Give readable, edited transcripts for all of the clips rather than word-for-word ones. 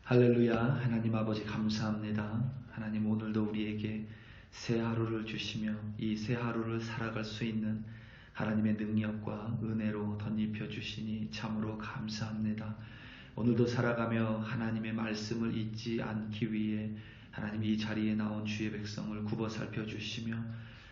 할렐루야. 하나님 아버지 감사합니다. 하나님 오늘도 우리에게 새 하루를 주시며 이 새 하루를 살아갈 수 있는 하나님의 능력과 은혜로 덧입혀 주시니 참으로 감사합니다. 오늘도 살아가며 하나님의 말씀을 잊지 않기 위해 하나님 이 자리에 나온 주의 백성을 굽어 살펴주시며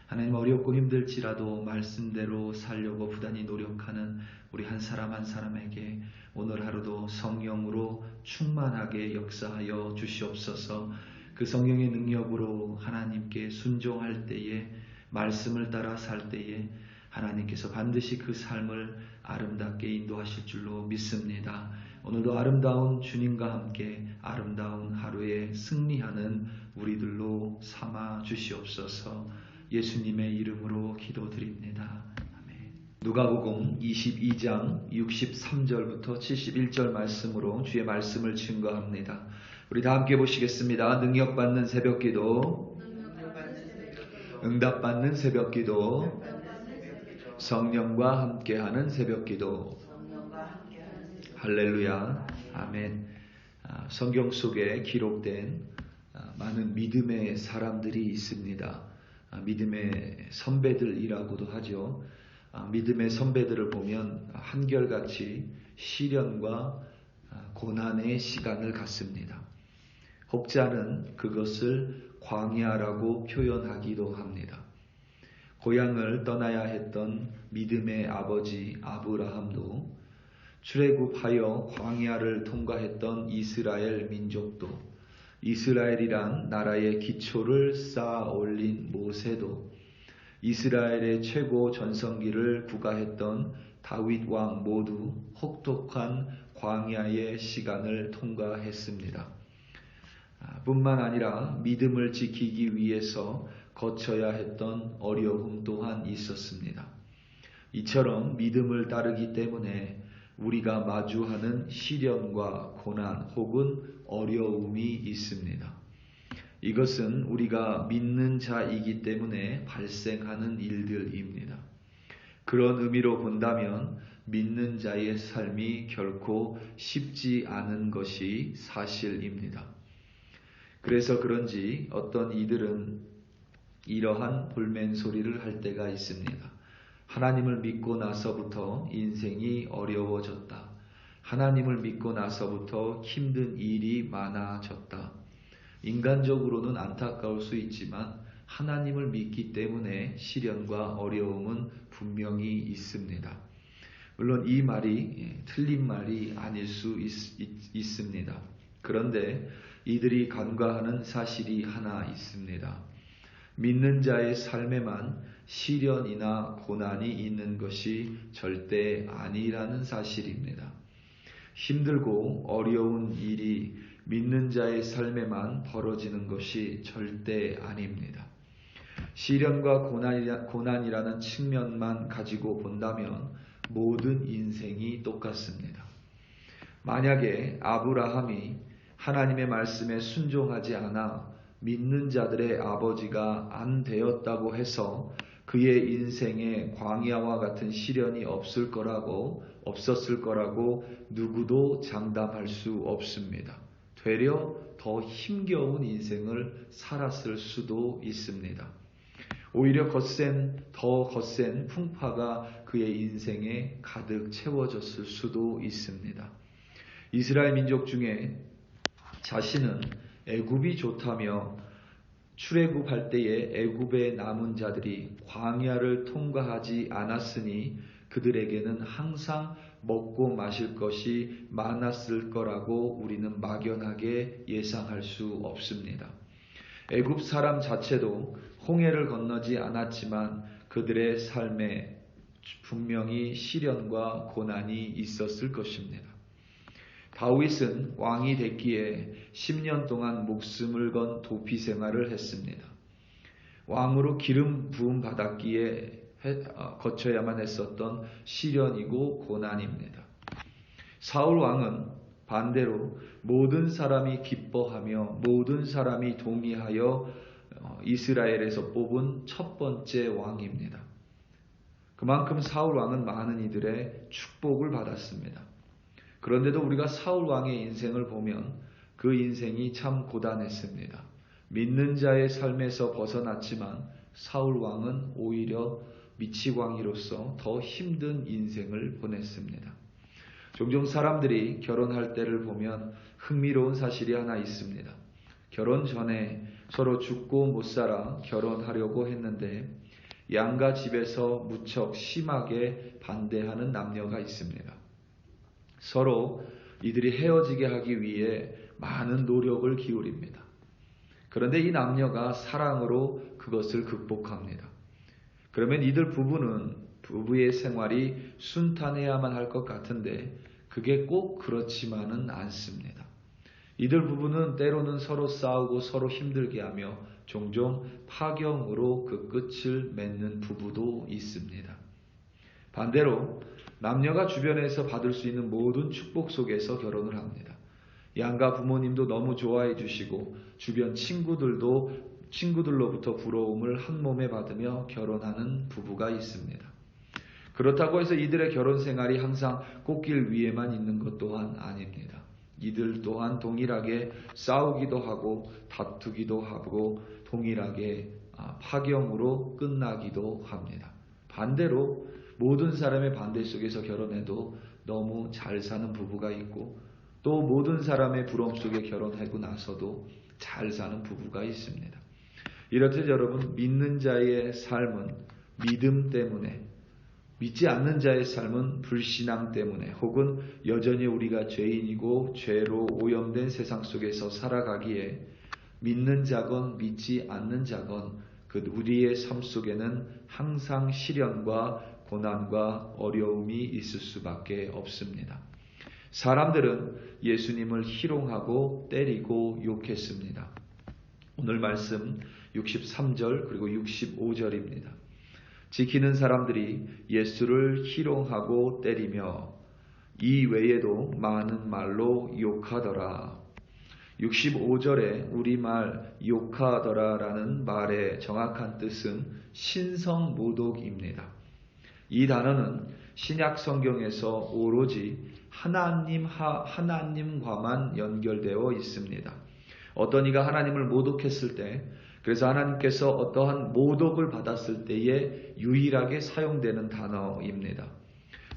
하나님 어렵고 힘들지라도 말씀대로 살려고 부단히 노력하는 우리 한 사람 한 사람에게 오늘 하루도 성령으로 충만하게 역사하여 주시옵소서. 그 성령의 능력으로 하나님께 순종할 때에 말씀을 따라 살 때에 하나님께서 반드시 그 삶을 아름답게 인도하실 줄로 믿습니다. 오늘도 아름다운 주님과 함께 아름다운 하루에 승리하는 우리들로 삼아 주시옵소서. 예수님의 이름으로 기도드립니다. 아멘. 누가복음 22장 63절부터 71절 말씀으로 주의 말씀을 증거합니다. 우리 다 함께 보시겠습니다. 능력받는 새벽기도, 응답받는 새벽기도, 성령과 함께하는 새벽기도. 할렐루야. 아멘. 성경 속에 기록된 많은 믿음의 사람들이 있습니다. 믿음의 선배들이라고도 하죠. 믿음의 선배들을 보면 한결같이 시련과 고난의 시간을 갖습니다. 혹자는 그것을 광야라고 표현하기도 합니다. 고향을 떠나야 했던 믿음의 아버지 아브라함도, 출애굽하여 광야를 통과했던 이스라엘 민족도, 이스라엘이란 나라의 기초를 쌓아 올린 모세도, 이스라엘의 최고 전성기를 구가했던 다윗 왕 모두 혹독한 광야의 시간을 통과했습니다. 뿐만 아니라 믿음을 지키기 위해서 거쳐야 했던 어려움 또한 있었습니다. 이처럼 믿음을 따르기 때문에 우리가 마주하는 시련과 고난 혹은 어려움이 있습니다. 이것은 우리가 믿는 자이기 때문에 발생하는 일들입니다. 그런 의미로 본다면 믿는 자의 삶이 결코 쉽지 않은 것이 사실입니다. 그래서 그런지 어떤 이들은 이러한 볼멘 소리를 할 때가 있습니다. 하나님을 믿고 나서부터 인생이 어려워졌다. 하나님을 믿고 나서부터 힘든 일이 많아졌다. 인간적으로는 안타까울 수 있지만 하나님을 믿기 때문에 시련과 어려움은 분명히 있습니다. 물론 이 말이 틀린 말이 아닐 수 있습니다. 그런데 이들이 간과하는 사실이 하나 있습니다. 믿는 자의 삶에만 시련이나 고난이 있는 것이 절대 아니라는 사실입니다. 힘들고 어려운 일이 믿는 자의 삶에만 벌어지는 것이 절대 아닙니다. 시련과 고난이라는 측면만 가지고 본다면 모든 인생이 똑같습니다. 만약에 아브라함이 하나님의 말씀에 순종하지 않아 믿는 자들의 아버지가 안 되었다고 해서 그의 인생에 광야와 같은 시련이 없었을 거라고 누구도 장담할 수 없습니다. 되려 더 힘겨운 인생을 살았을 수도 있습니다. 오히려 더 거센 풍파가 그의 인생에 가득 채워졌을 수도 있습니다. 이스라엘 민족 중에 자신은 애굽이 좋다며 출애굽할 때에 애굽에 남은 자들이 광야를 통과하지 않았으니 그들에게는 항상 먹고 마실 것이 많았을 거라고 우리는 막연하게 예상할 수 없습니다. 애굽 사람 자체도 홍해를 건너지 않았지만 그들의 삶에 분명히 시련과 고난이 있었을 것입니다. 다윗은 왕이 됐기에 10년 동안 목숨을 건 도피 생활을 했습니다. 왕으로 기름 부음 받았기에 거쳐야만 했었던 시련이고 고난입니다. 사울 왕은 반대로 모든 사람이 기뻐하며 모든 사람이 동의하여 이스라엘에서 뽑은 첫 번째 왕입니다. 그만큼 사울 왕은 많은 이들의 축복을 받았습니다. 그런데도 우리가 사울 왕의 인생을 보면 그 인생이 참 고단했습니다. 믿는 자의 삶에서 벗어났지만 사울 왕은 오히려 미치광이로서 더 힘든 인생을 보냈습니다. 종종 사람들이 결혼할 때를 보면 흥미로운 사실이 하나 있습니다. 결혼 전에 서로 죽고 못 살아 결혼하려고 했는데 양가 집에서 무척 심하게 반대하는 남녀가 있습니다. 서로 이들이 헤어지게 하기 위해 많은 노력을 기울입니다. 그런데 이 남녀가 사랑으로 그것을 극복합니다. 그러면 이들 부부의 생활이 순탄해야만 할 것 같은데 그게 꼭 그렇지만은 않습니다. 이들 부부는 때로는 서로 싸우고 서로 힘들게 하며 종종 파경으로 그 끝을 맺는 부부도 있습니다. 반대로 남녀가 주변에서 받을 수 있는 모든 축복 속에서 결혼을 합니다. 양가 부모님도 너무 좋아해 주시고 주변 친구들로부터 부러움을 한 몸에 받으며 결혼하는 부부가 있습니다. 그렇다고 해서 이들의 결혼 생활이 항상 꽃길 위에만 있는 것 또한 아닙니다. 이들 또한 동일하게 싸우기도 하고 다투기도 하고 동일하게 파경으로 끝나기도 합니다. 반대로 모든 사람의 반대 속에서 결혼해도 너무 잘 사는 부부가 있고 또 모든 사람의 부러움 속에 결혼하고 나서도 잘 사는 부부가 있습니다. 이렇듯 여러분, 믿는 자의 삶은 믿음 때문에, 믿지 않는 자의 삶은 불신앙 때문에 혹은 여전히 우리가 죄인이고 죄로 오염된 세상 속에서 살아가기에 믿는 자건 믿지 않는 자건 그 우리의 삶 속에는 항상 시련과 고난과 어려움이 있을 수밖에 없습니다. 사람들은 예수님을 희롱하고 때리고 욕했습니다. 오늘 말씀 63절 그리고 65절입니다. 지키는 사람들이 예수를 희롱하고 때리며 이 외에도 많은 말로 욕하더라. 65절에 우리말 욕하더라라는 말의 정확한 뜻은 신성모독입니다. 이 단어는 신약 성경에서 오로지 하나님과만 연결되어 있습니다. 어떤 이가 하나님을 모독했을 때, 그래서 하나님께서 어떠한 모독을 받았을 때에 유일하게 사용되는 단어입니다.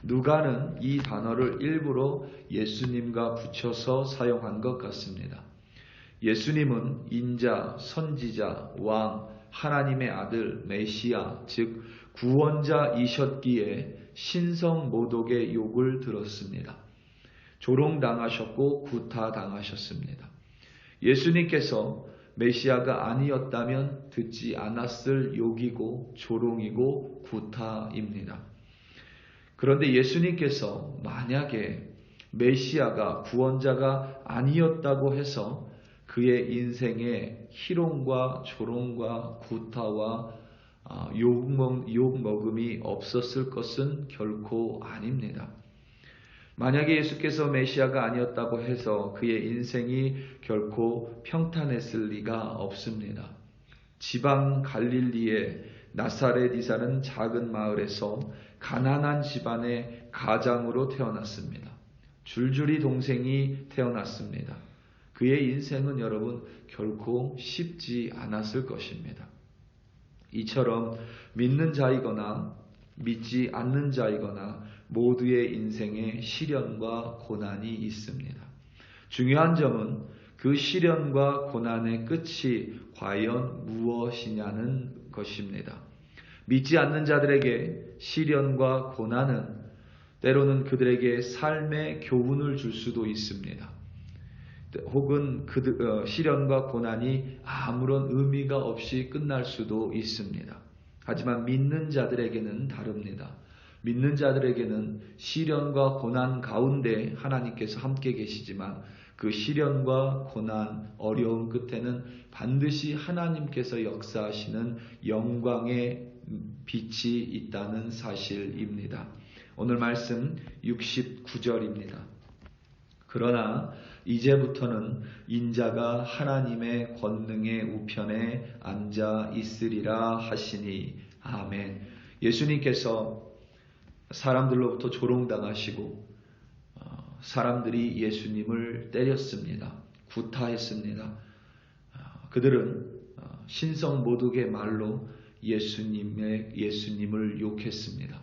누가는 이 단어를 일부러 예수님과 붙여서 사용한 것 같습니다. 예수님은 인자, 선지자, 왕, 하나님의 아들, 메시아, 즉 구원자이셨기에 신성모독의 욕을 들었습니다. 조롱당하셨고 구타당하셨습니다. 예수님께서 메시아가 아니었다면 듣지 않았을 욕이고 조롱이고 구타입니다. 그런데 예수님께서 만약에 메시아가 구원자가 아니었다고 해서 그의 인생에 희롱과 조롱과 구타와 욕먹음이 없었을 것은 결코 아닙니다. 만약에 예수께서 메시아가 아니었다고 해서 그의 인생이 결코 평탄했을 리가 없습니다. 지방 갈릴리의 나사렛 이라는 작은 마을에서 가난한 집안의 가장으로 태어났습니다. 줄줄이 동생이 태어났습니다. 그의 인생은 여러분 결코 쉽지 않았을 것입니다. 이처럼 믿는 자이거나 믿지 않는 자이거나 모두의 인생에 시련과 고난이 있습니다. 중요한 점은 그 시련과 고난의 끝이 과연 무엇이냐는 것입니다. 믿지 않는 자들에게 시련과 고난은 때로는 그들에게 삶의 교훈을 줄 수도 있습니다. 혹은 시련과 고난이 아무런 의미가 없이 끝날 수도 있습니다. 하지만 믿는 자들에게는 다릅니다. 믿는 자들에게는 시련과 고난 가운데 하나님께서 함께 계시지만 그 시련과 고난, 어려움 끝에는 반드시 하나님께서 역사하시는 영광의 빛이 있다는 사실입니다. 오늘 말씀 69절입니다. 그러나 이제부터는 인자가 하나님의 권능의 우편에 앉아 있으리라 하시니 아멘. 예수님께서 사람들로부터 조롱당하시고 사람들이 예수님을 때렸습니다. 구타했습니다. 그들은 신성 모독의 말로 예수님을 욕했습니다.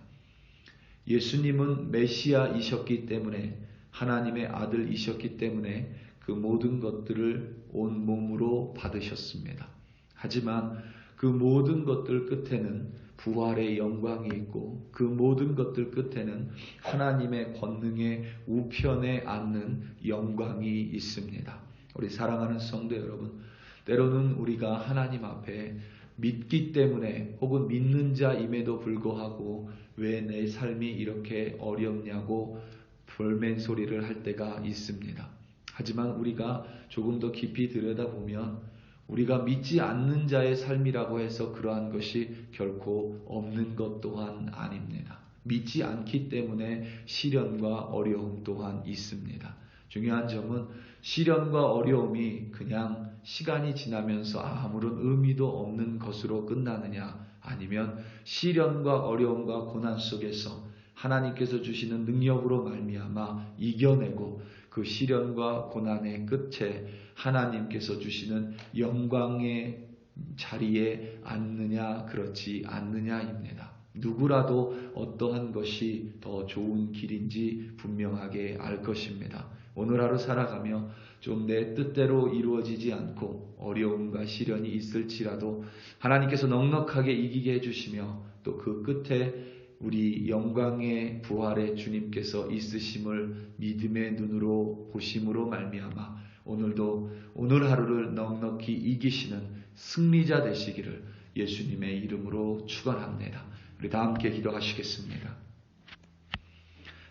예수님은 메시아이셨기 때문에, 하나님의 아들이셨기 때문에 그 모든 것들을 온 몸으로 받으셨습니다. 하지만 그 모든 것들 끝에는 부활의 영광이 있고, 그 모든 것들 끝에는 하나님의 권능의 우편에 앉는 영광이 있습니다. 우리 사랑하는 성도 여러분, 때로는 우리가 하나님 앞에 믿기 때문에, 혹은 믿는 자임에도 불구하고 왜 내 삶이 이렇게 어렵냐고 볼멘 소리를 할 때가 있습니다. 하지만 우리가 조금 더 깊이 들여다보면 우리가 믿지 않는 자의 삶이라고 해서 그러한 것이 결코 없는 것 또한 아닙니다. 믿지 않기 때문에 시련과 어려움 또한 있습니다. 중요한 점은 시련과 어려움이 그냥 시간이 지나면서 아무런 의미도 없는 것으로 끝나느냐, 아니면 시련과 어려움과 고난 속에서 하나님께서 주시는 능력으로 말미암아 이겨내고 그 시련과 고난의 끝에 하나님께서 주시는 영광의 자리에 앉느냐 그렇지 않느냐입니다. 누구라도 어떠한 것이 더 좋은 길인지 분명하게 알 것입니다. 오늘 하루 살아가며 좀 내 뜻대로 이루어지지 않고 어려움과 시련이 있을지라도 하나님께서 넉넉하게 이기게 해주시며, 또 그 끝에 우리 영광의 부활의 주님께서 있으심을 믿음의 눈으로 보심으로 말미암아 오늘 하루를 넉넉히 이기시는 승리자 되시기를 예수님의 이름으로 축원합니다. 우리 다 함께 기도하시겠습니다.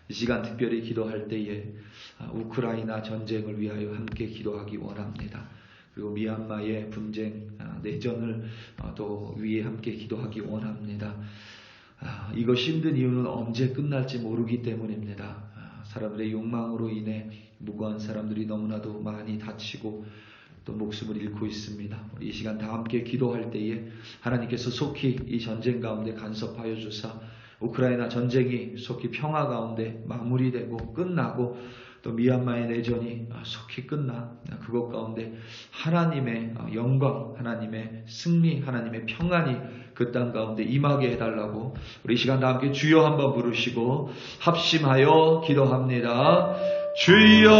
이 시간 특별히 기도할 때에 우크라이나 전쟁을 위하여 함께 기도하기 원합니다. 그리고 미얀마의 분쟁, 내전을 또 위해 함께 기도하기 원합니다. 이것이 힘든 이유는 언제 끝날지 모르기 때문입니다. 사람들의 욕망으로 인해 무고한 사람들이 너무나도 많이 다치고 또 목숨을 잃고 있습니다. 이 시간 다 함께 기도할 때에 하나님께서 속히 이 전쟁 가운데 간섭하여 주사 우크라이나 전쟁이 속히 평화 가운데 마무리되고 끝나고, 또 미얀마의 내전이 속히 끝나 그것 가운데 하나님의 영광, 하나님의 승리, 하나님의 평안이 그 땅 가운데 임하게 해달라고 우리 이 시간 다 함께 주여 한번 부르시고 합심하여 기도합니다. 주여,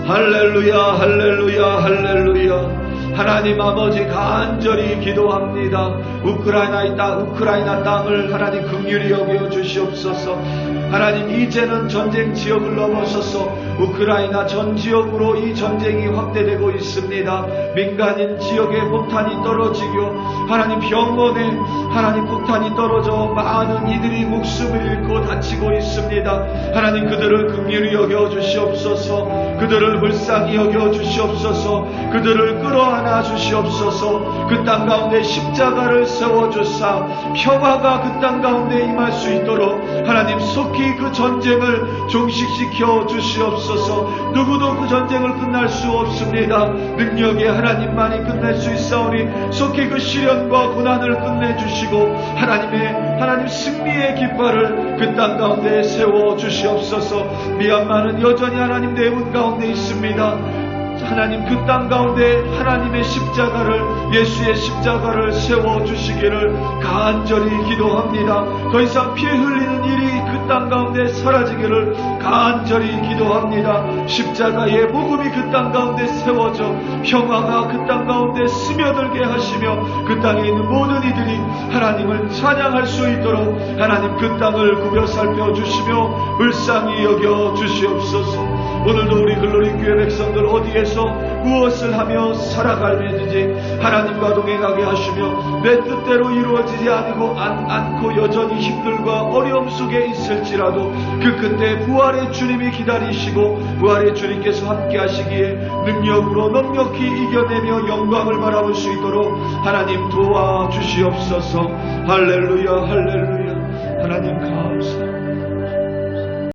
할렐루야, 할렐루야, 할렐루야. 하나님 아버지 간절히 기도합니다. 우크라이나 땅을 하나님 긍휼히 여겨 주시옵소서. 하나님, 이제는 전쟁 지역을 넘어서서 우크라이나 전 지역으로 이 전쟁이 확대되고 있습니다. 민간인 지역에 폭탄이 떨어지고 하나님 병원에 하나님 폭탄이 떨어져 많은 이들이 목숨을 잃고 다치고 있습니다. 하나님, 그들을 긍휼히 여겨 주시옵소서. 그들을 불쌍히 여겨 주시옵소서. 그들을 끌어안아 주시옵소서. 그 땅 가운데 십자가를 세워주사 평화가 그 땅 가운데 임할 수 있도록 하나님 속히 그 전쟁을 종식시켜 주시옵소서. 누구도 그 전쟁을 끝날 수 없습니다. 능력의 하나님만이 끝낼 수 있사오니 속히 그 시련과 고난을 끝내주시고 하나님 승리의 깃발을 그 땅 가운데 세워 주시옵소서. 미얀마는 여전히 하나님 내분 가운데 있습니다. 하나님, 그 땅 가운데 하나님의 십자가를, 예수의 십자가를 세워주시기를 간절히 기도합니다. 더 이상 피 흘리는 일이 그 땅 가운데 사라지기를 간절히 기도합니다. 십자가의 복음이 그 땅 가운데 세워져 평화가 그 땅 가운데 스며들게 하시며 그 땅에 있는 모든 이들이 하나님을 찬양할 수 있도록 하나님 그 땅을 구벼 살펴주시며 불쌍히 여겨주시옵소서. 오늘도 우리 글로리교회 백성들 어디에서 무엇을 하며 살아가는지 하나님과 동행하게 하시며 내 뜻대로 이루어지지 않고 여전히 힘들과 어려움 속에 있을지라도 그 끝에 부활의 주님이 기다리시고 부활의 주님께서 함께 하시기에 능력으로 넉넉히 이겨내며 영광을 바라볼 수 있도록 하나님 도와주시옵소서. 할렐루야, 할렐루야. 하나님 감사합니다.